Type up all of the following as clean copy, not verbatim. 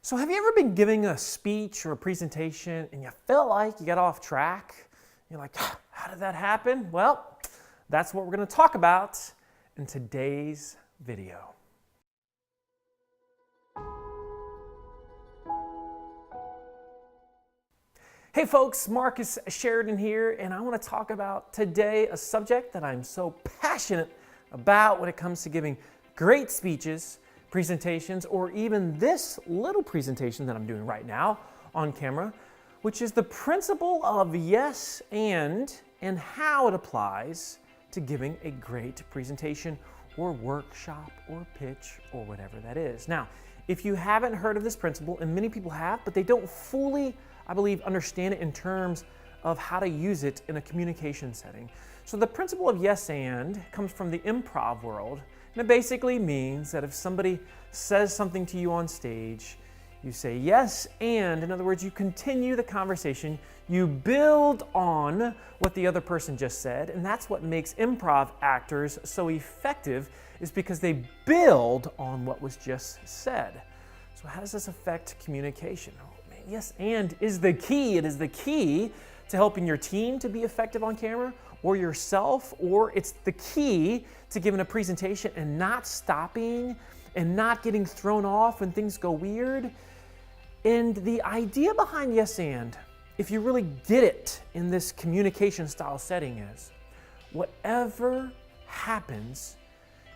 So have you ever been giving a speech or a presentation and you felt like you got off track? You're like, how did that happen? Well, that's what we're going to talk about in today's video. Hey folks, Marcus Sheridan here, and I want to talk about today a subject that I'm so passionate about when it comes to giving great speeches, presentations, or even this little presentation that I'm doing right now on camera, which is the principle of yes and how it applies to giving a great presentation or workshop or pitch or whatever that is. Now, if you haven't heard of this principle, and many people have, but they don't fully, I believe, understand it in terms of how to use it in a communication setting. So the principle of yes and comes from the improv world, and it basically means that if somebody says something to you on stage, you say yes and, in other words, you continue the conversation, you build on what the other person just said, and that's what makes improv actors so effective, is because they build on what was just said. So how does this affect communication? Yes and is the key. It is the key to helping your team to be effective on camera, or yourself, or it's the key to giving a presentation and not stopping and not getting thrown off when things go weird. And the idea behind yes and, if you really get it in this communication style setting, is whatever happens,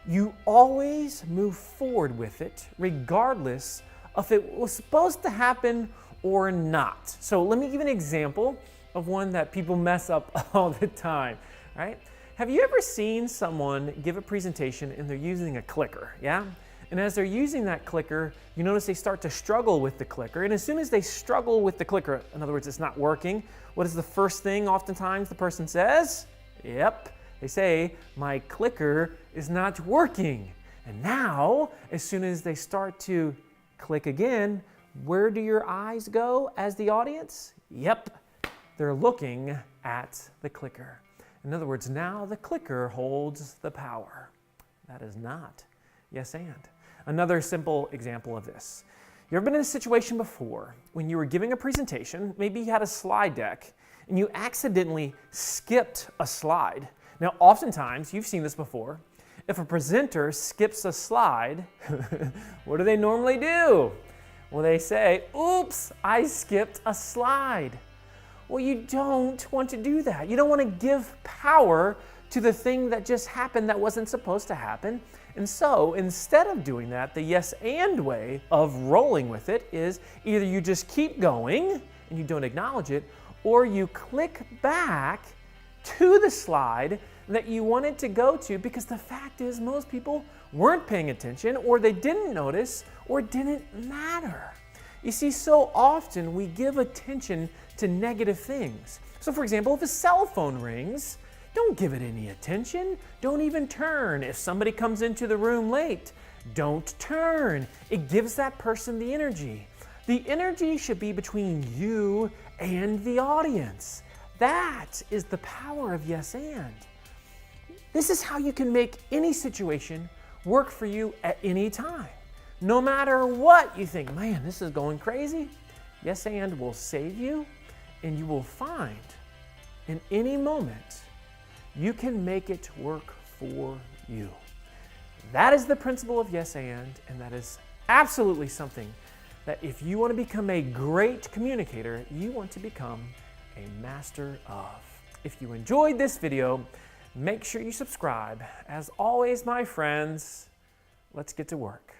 you always move forward with it regardless of if it was supposed to happen or not. So let me give an example of one that people mess up all the time, right? Have you ever seen someone give a presentation and they're using a clicker, yeah? And as they're using that clicker, you notice they start to struggle with the clicker. And as soon as they struggle with the clicker, in other words, it's not working, what is the first thing oftentimes the person says? Yep, they say, my clicker is not working. And now, as soon as they start to click again, where do your eyes go as the audience? Yep, they're looking at the clicker. In other words, now the clicker holds the power. That is not yes and. Another simple example of this. You ever been in a situation before when you were giving a presentation, maybe you had a slide deck, and you accidentally skipped a slide? Now, oftentimes, you've seen this before, if a presenter skips a slide, what do they normally do? Well, they say, oops, I skipped a slide. Well, you don't want to do that. You don't want to give power to the thing that just happened that wasn't supposed to happen. And so instead of doing that, the yes and way of rolling with it is either you just keep going and you don't acknowledge it, or you click back to the slide that you wanted to go to, because the fact is most people weren't paying attention, or they didn't notice, or it didn't matter. You see, so often we give attention to negative things. So for example, if a cell phone rings, don't give it any attention. Don't even turn. If somebody comes into the room late, don't turn. It gives that person the energy. The energy should be between you and the audience. That is the power of yes and. This is how you can make any situation work for you at any time. No matter what you think, man, this is going crazy, yes and will save you, and you will find in any moment you can make it work for you. That is the principle of yes and that is absolutely something that if you want to become a great communicator, you want to become a master of. If you enjoyed this video, make sure you subscribe. As always, my friends, let's get to work.